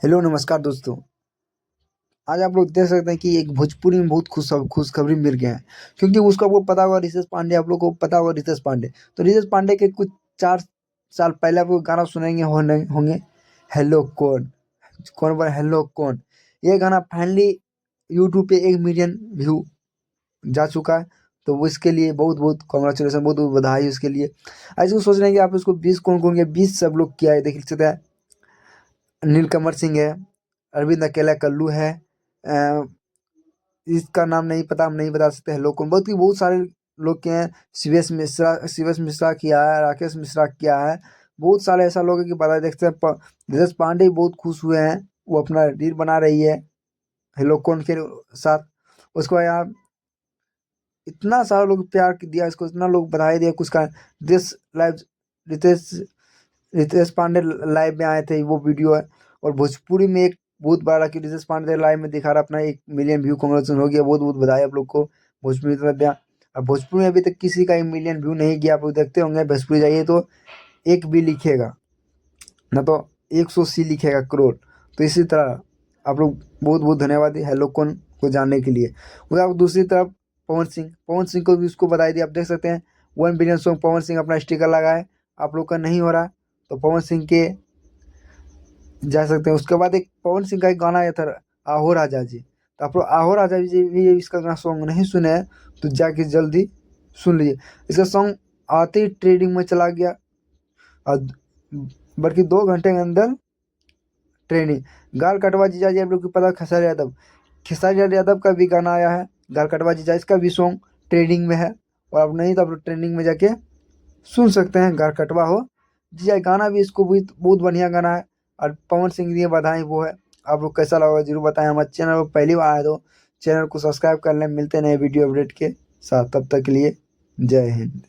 Hello नमस्कार दोस्तों। आज आप लोग देख सकते हैं कि एक भोजपुरी में बहुत खुशखबरी मिल गया है, क्योंकि उसको आपको पता होगा रितेश पांडे, आप लोग को पता होगा रितेश पांडे। तो रितेश पांडे के कुछ 4 साल पहले आपको गाना सुनेंगे होंगे, हेलो कौन कौन बोला हेलो कौन। ये गाना फाइनली यूट्यूब पे 1 मिलियन व्यू जा चुका है। तो वो इसके लिए बहुत बहुत कॉन्ग्रेचुलेसन, बहुत बहुत बधाई उसके लिए। ऐसे वो सोच रहे हैं कि आप उसको 20 कौन कौन के 20 सब लोग किया है, देख सकते हैं। नीलकमल सिंह है, अरविंद अकेला कल्लू है, अ, इसका नाम नहीं पता, हम नहीं बता सकते हैं लोग को। बहुत सारे लोग के हैं। शिवेश मिश्रा किया है, राकेश मिश्रा किया है। बहुत सारे ऐसा लोग हैं कि बता देखते हैं। नीरज पांडे भी बहुत खुश हुए हैं, वो अपना रील बना रही है हेलो कौन के साथ। उसको यार इतना सारा लोग प्यार दिया इसको, इतना लोग बधाई दिया कुछ का। देश लाइव रितेश रितेश पांडे लाइव में आए थे, वो वीडियो है। और भोजपुरी में एक बहुत बड़ा कि रितेश पांडे लाइव में दिखा रहा अपना 1 मिलियन व्यू, कांग्रेचुलेसन हो गया। बहुत बहुत बधाई आप लोग को भोजपुरी तरफ दिया। अब भोजपुरी में अभी तक किसी का 1 मिलियन व्यू नहीं गया, आप लोग देखते होंगे। भोजपुरी जाइए तो एक भी लिखेगा ना, तो 100 सी लिखेगा करोड़। तो इसी तरह आप लोग बहुत बहुत धन्यवाद है हेलो कौन को जानने के लिए। उधर आप दूसरी तरफ पवन सिंह को भी उसको बधाई दी। आप देख सकते हैं 1 बिलियन सॉन्ग पवन सिंह अपना स्टिकर लगाए। आप लोग का नहीं हो रहा, तो पवन सिंह के जा सकते हैं। उसके बाद एक पवन सिंह का एक गाना आया था, आहो राजा जी। तो आप लोग आहो राजा जी भी इसका गाना सॉन्ग नहीं सुने हैं तो जाके जल्दी सुन लीजिए। इसका सॉन्ग आते ही ट्रेडिंग में चला गया, और बल्कि 2 घंटे के अंदर ट्रेंडिंग। गाल कटवा जीजा जी, आप लोग को पता है खेसारी यादव का भी गाना आया है गाल कटवा जीजा, इसका भी सॉन्ग ट्रेंडिंग में है। और अब नहीं तो आप लोग ट्रेंडिंग में जाके सुन सकते हैं गाल कटवा हो जीजा। गाना भी इसको भी बहुत बढ़िया गाना है। और पवन सिंह दिए बधाई वो है। आप लोग कैसा लगा जरूर बताएं। हमारे चैनल पर पहली बार आए तो चैनल को सब्सक्राइब कर लें। मिलते नए वीडियो अपडेट के साथ, तब तक के लिए जय हिंद।